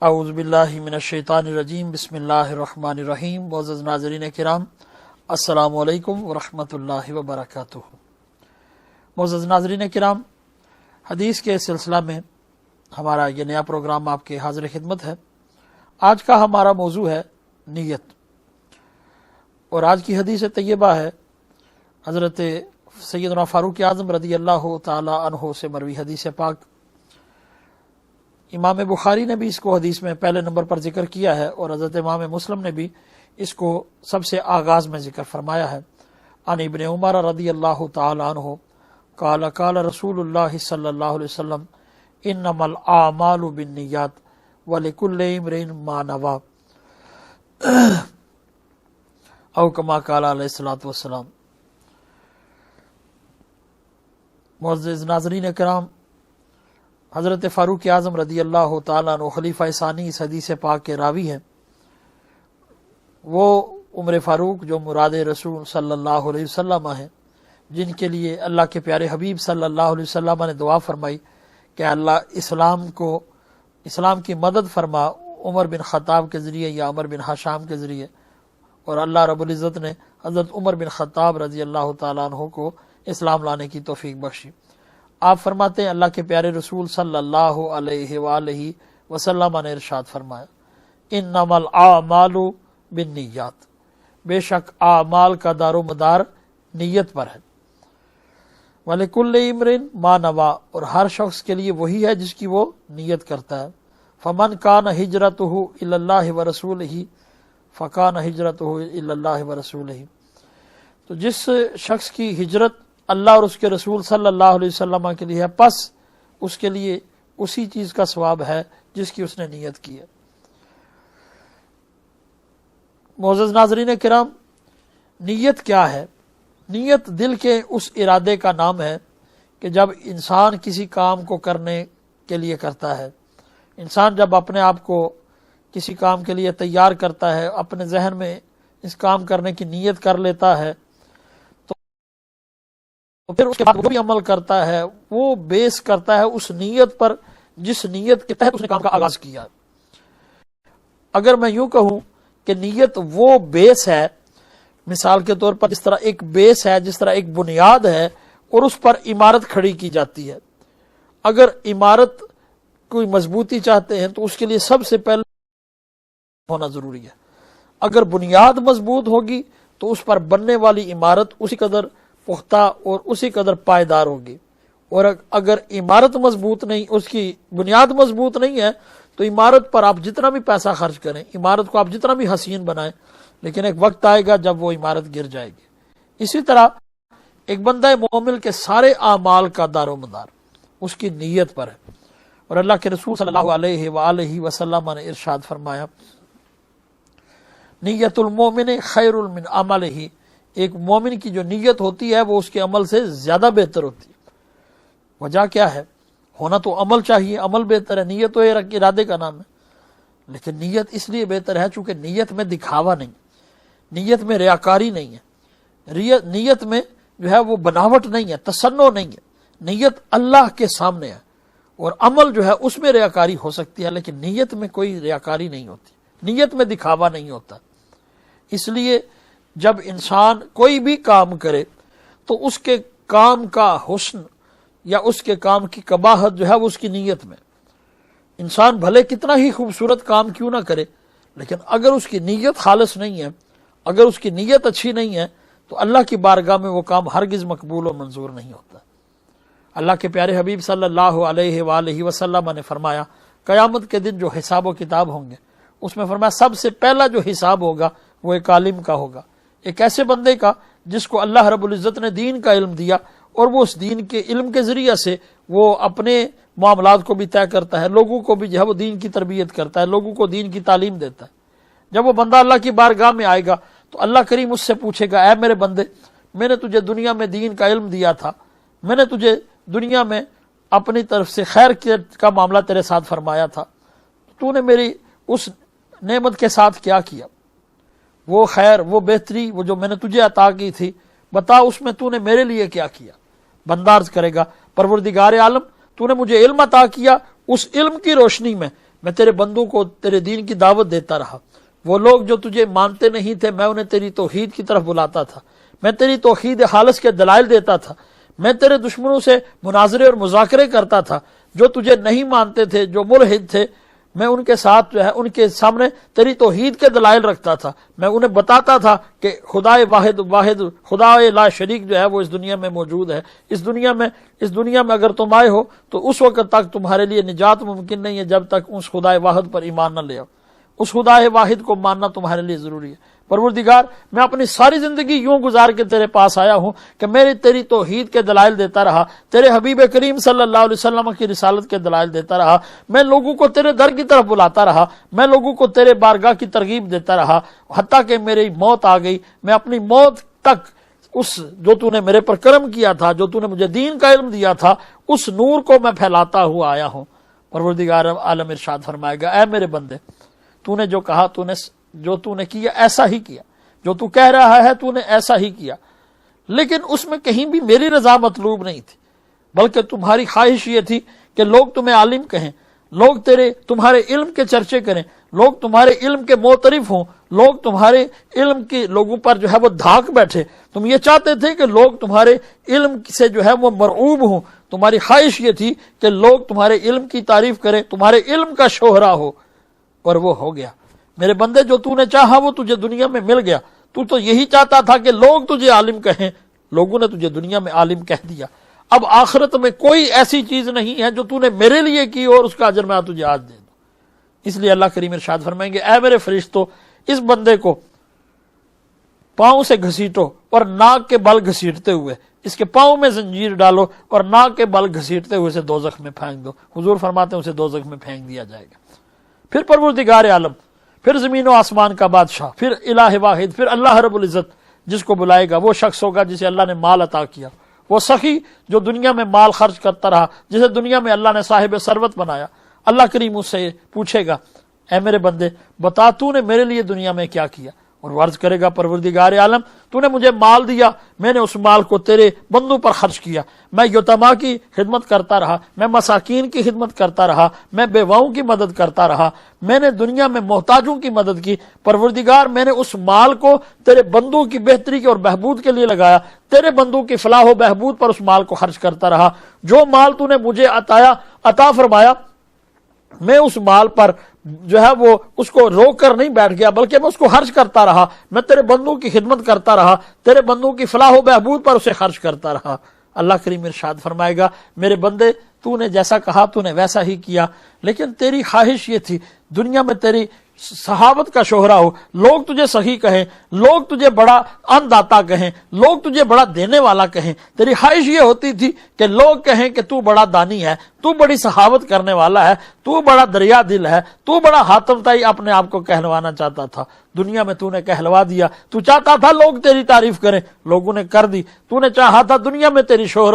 اعوذ باللہ من الشیطان الرجیم بسم اللہ الرحمن الرحیم۔ معزز ناظرین کرام، السلام علیکم ورحمۃ اللہ وبرکاتہ۔ معزز ناظرین کرام، حدیث کے سلسلہ میں ہمارا یہ نیا پروگرام آپ کے حاضر خدمت ہے۔ آج کا ہمارا موضوع ہے نیت، اور آج کی حدیث طیبہ ہے حضرت سیدنا فاروق اعظم رضی اللہ تعالی عنہ سے مروی حدیث پاک۔ امام بخاری نے بھی اس کو حدیث میں پہلے نمبر پر ذکر کیا ہے، اور حضرت امام مسلم نے بھی اس کو سب سے آغاز میں ذکر فرمایا ہے۔ عن ابن عمر رضی اللہ تعالی عنہ قال قال رسول اللہ صلی اللہ علیہ وسلم انما الاعمال بالنیات ولکل امرئ ما نوی، او کما قال علیہ الصلوۃ والسلام۔ معزز ناظرین کرام، حضرت فاروق اعظم رضی اللہ تعالیٰ عنہ خلیفہ ثانی اس حدیث پاک کے راوی ہیں۔ وہ عمر فاروق جو مراد رسول صلی اللہ علیہ وسلم ہیں، جن کے لیے اللہ کے پیارے حبیب صلی اللہ علیہ وسلم نے دعا فرمائی کہ اللہ اسلام کی مدد فرما عمر بن خطاب کے ذریعے یا عمر بن حشام کے ذریعے، اور اللہ رب العزت نے حضرت عمر بن خطاب رضی اللہ تعالیٰ عنہ کو اسلام لانے کی توفیق بخشی۔ آپ فرماتے ہیں اللہ کے پیارے رسول صلی اللہ علیہ وآلہ وسلم نے ارشاد فرمایا انما الاعمال بالنیات، بے شک اعمال کا دار و مدار نیت پر ہے۔ وَلِكُلِّ امْرٍ مَا نَوَى، اور ہر شخص کے لیے وہی ہے جس کی وہ نیت کرتا ہے۔ فَمَنْ كَانَ هِجْرَتُهُ إِلَى اللَّهِ وَرَسُولِهِ فَكَانَ هِجْرَتُهُ إِلَى اللَّهِ وَرَسُولِهِ، تو جس شخص کی ہجرت اللہ اور اس کے رسول صلی اللہ علیہ وسلم کے لیے ہے، پس اس کے لیے اسی چیز کا ثواب ہے جس کی اس نے نیت کی ہے۔ معزز ناظرین کرام، نیت کیا ہے؟ نیت دل کے اس ارادے کا نام ہے کہ جب انسان کسی کام کو کرنے کے لیے کرتا ہے، انسان جب اپنے آپ کو کسی کام کے لیے تیار کرتا ہے، اپنے ذہن میں اس کام کرنے کی نیت کر لیتا ہے، تو پھر اس کے بعد وہ بھی عمل کرتا ہے، وہ بیس کرتا ہے اس نیت پر جس نیت کے تحت اس نے کام کا آغاز کیا۔ اگر میں یوں کہوں کہ نیت وہ بیس ہے، مثال کے طور پر جس طرح ایک بیس ہے، جس طرح ایک بنیاد ہے، اور اس پر عمارت کھڑی کی جاتی ہے۔ اگر عمارت کوئی مضبوطی چاہتے ہیں تو اس کے لیے سب سے پہلے ہونا ضروری ہے۔ اگر بنیاد مضبوط ہوگی تو اس پر بننے والی عمارت اسی قدر پختہ اور اسی قدر پائیدار ہوگی، اور اگر عمارت مضبوط نہیں، اس کی بنیاد مضبوط نہیں ہے، تو عمارت پر آپ جتنا بھی پیسہ خرچ کریں، عمارت کو آپ جتنا بھی حسین بنائیں، لیکن ایک وقت آئے گا جب وہ عمارت گر جائے گی۔ اسی طرح ایک بندہ مومن کے سارے اعمال کا دار و مدار اس کی نیت پر ہے، اور اللہ کے رسول صلی اللہ علیہ وآلہ وسلم نے ارشاد فرمایا نیت المومن خیر من عملہ، ایک مومن کی جو نیت ہوتی ہے وہ اس کے عمل سے زیادہ بہتر ہوتی ہے۔ وجہ کیا ہے؟ ہونا تو عمل چاہیے، عمل بہتر ہے، نیت تو ارادے کا نام ہے، لیکن نیت اس لیے بہتر ہے چونکہ نیت میں دکھاوا نہیں، نیت میں ریاکاری نہیں ہے، نیت میں جو ہے وہ بناوٹ نہیں ہے، تصنع نہیں ہے، نیت اللہ کے سامنے ہے، اور عمل جو ہے اس میں ریاکاری ہو سکتی ہے، لیکن نیت میں کوئی ریاکاری نہیں ہوتی، نیت میں دکھاوا نہیں ہوتا۔ اس لیے جب انسان کوئی بھی کام کرے تو اس کے کام کا حسن یا اس کے کام کی قباحت جو ہے وہ اس کی نیت میں۔ انسان بھلے کتنا ہی خوبصورت کام کیوں نہ کرے، لیکن اگر اس کی نیت خالص نہیں ہے، اگر اس کی نیت اچھی نہیں ہے، تو اللہ کی بارگاہ میں وہ کام ہرگز مقبول و منظور نہیں ہوتا۔ اللہ کے پیارے حبیب صلی اللہ علیہ وآلہ وسلم نے فرمایا قیامت کے دن جو حساب و کتاب ہوں گے، اس میں فرمایا سب سے پہلا جو حساب ہوگا وہ ایک عالم کا ہوگا، ایک ایسے بندے کا جس کو اللہ رب العزت نے دین کا علم دیا، اور وہ اس دین کے علم کے ذریعے سے وہ اپنے معاملات کو بھی طے کرتا ہے، لوگوں کو بھی جو ہے وہ دین کی تربیت کرتا ہے، لوگوں کو دین کی تعلیم دیتا ہے۔ جب وہ بندہ اللہ کی بارگاہ میں آئے گا تو اللہ کریم اس سے پوچھے گا اے میرے بندے، میں نے تجھے دنیا میں دین کا علم دیا تھا، میں نے تجھے دنیا میں اپنی طرف سے خیر کا معاملہ تیرے ساتھ فرمایا تھا، تو نے میری اس نعمت کے ساتھ کیا کیا؟ وہ خیر، وہ بہتری، وہ جو میں نے تجھے عطا کی تھی، بتا اس میں تو نے میرے لیے کیا کیا؟ بندہ عرض کرے گا پروردگار عالم، تو نے مجھے علم عطا کیا، اس علم کی روشنی میں میں تیرے بندوں کو تیرے دین کی دعوت دیتا رہا، وہ لوگ جو تجھے مانتے نہیں تھے میں انہیں تیری توحید کی طرف بلاتا تھا، میں تیری توحید خالص کے دلائل دیتا تھا، میں تیرے دشمنوں سے مناظرے اور مذاکرے کرتا تھا، جو تجھے نہیں مانتے تھے، جو ملحد تھے، میں ان کے ساتھ جو ہے ان کے سامنے تیری توحید کے دلائل رکھتا تھا، میں انہیں بتاتا تھا کہ خدا واحد خدا لا شریک جو ہے وہ اس دنیا میں موجود ہے، اس دنیا میں اگر تم آئے ہو تو اس وقت تک تمہارے لیے نجات ممکن نہیں ہے جب تک اس خدا واحد پر ایمان نہ لے آؤ، اس خدا واحد کو ماننا تمہارے لیے ضروری ہے۔ پروردگار میں اپنی ساری زندگی یوں گزار کے تیرے پاس آیا ہوں کہ میں تیری توحید کے دلائل دیتا رہا، تیرے حبیب کریم صلی اللہ علیہ وسلم کی رسالت کے دلائل دیتا رہا، میں لوگوں کو تیرے در کی طرف بلاتا رہا، میں لوگوں کو تیرے بارگاہ کی ترغیب دیتا رہا، حتیٰ کہ میری موت آ گئی، میں اپنی موت تک اس جو تو نے میرے پر کرم کیا تھا، جو تو نے مجھے دین کا علم دیا تھا، اس نور کو میں پھیلاتا ہوا آیا ہوں۔ پروردگار عالم ارشاد فرمائے گا، اے میرے بندے، تو نے جو کہا، جو تو نے کیا ایسا ہی کیا، جو تو کہہ رہا ہے تو نے ایسا ہی کیا، لیکن اس میں کہیں بھی میری رضا مطلوب نہیں تھی، بلکہ تمہاری خواہش یہ تھی کہ لوگ تمہیں عالم کہیں، لوگ تمہارے علم کے چرچے کریں، لوگ تمہارے علم کے معترف ہوں، لوگ تمہارے علم کے لوگوں پر جو ہے وہ دھاک بیٹھے، تم یہ چاہتے تھے کہ لوگ تمہارے علم سے جو ہے وہ مرعوب ہوں، تمہاری خواہش یہ تھی کہ لوگ تمہارے علم کی تعریف کریں، تمہارے علم کا شہرا ہو، اور وہ ہو گیا۔ میرے بندے، جو تو نے چاہا وہ تجھے دنیا میں مل گیا، تو یہی چاہتا تھا کہ لوگ تجھے عالم کہیں، لوگوں نے تجھے دنیا میں عالم کہہ دیا، اب آخرت میں کوئی ایسی چیز نہیں ہے جو تو نے میرے لیے کی اور اس کا اجر میں تجھے آج دے دوں۔ اس لیے اللہ کریم ارشاد فرمائیں گے، اے میرے فرشتوں، اس بندے کو پاؤں سے گھسیٹو اور ناک کے بل گھسیٹتے ہوئے اس کے پاؤں میں زنجیر ڈالو اور ناک کے بل گھسیٹتے ہوئے اسے دوزخ میں پھینک دو۔ حضور فرماتے ہیں اسے دوزخ میں پھینک دیا جائے گا۔ پھر پروردگار عالم، پھر زمین و آسمان کا بادشاہ، پھر الہ واحد، پھر اللہ رب العزت جس کو بلائے گا وہ شخص ہوگا جسے اللہ نے مال عطا کیا، وہ سخی جو دنیا میں مال خرچ کرتا رہا، جسے دنیا میں اللہ نے صاحب ثروت بنایا۔ اللہ کریم اس سے پوچھے گا، اے میرے بندے بتا تو نے میرے لیے دنیا میں کیا کیا، اور وہ عرض کرے گا، پروردگار عالم تو نے مجھے مال دیا، میں نے اس مال کو تیرے بندوں پر خرچ کیا، میں یتیما کی خدمت کرتا رہا، میں مساکین کی خدمت کرتا رہا، میں بیواؤں کی مدد کرتا رہا، میں نے دنیا میں محتاجوں کی مدد کی۔ پروردگار میں نے اس مال کو تیرے بندوں کی بہتری اور بہبود کے لیے لگایا، تیرے بندوں کی فلاح و بہبود پر اس مال کو خرچ کرتا رہا۔ جو مال تو نے مجھے عطا فرمایا، میں اس مال پر جو ہے وہ اس کو روک کر نہیں بیٹھ گیا، بلکہ میں اس کو خرچ کرتا رہا، میں تیرے بندوں کی خدمت کرتا رہا، تیرے بندوں کی فلاح و بہبود پر اسے خرچ کرتا رہا۔ اللہ کریم ارشاد فرمائے گا، میرے بندے تو نے جیسا کہا تو نے ویسا ہی کیا، لیکن تیری خواہش یہ تھی دنیا میں تیری صحابت کا شہرا ہو، لوگ تجھے سخی کہیں، لوگ تجھے بڑا ان داتا کہیں، لوگ تجھے بڑا دینے والا کہیں۔ تیری خواہش یہ ہوتی تھی کہ لوگ کہیں کہ تو بڑا دانی ہے، تو بڑی صحابت کرنے والا ہے، تو بڑا دریا دل ہے، تو بڑا حاتم طائی اپنے آپ کو کہلوانا چاہتا تھا۔ دنیا میں تو نے کہلوا دیا، تو چاہتا تھا لوگ تیری تعریف کریں، لوگوں نے کر دی۔ تو نے چاہا تھا دنیا میں تیری شہرت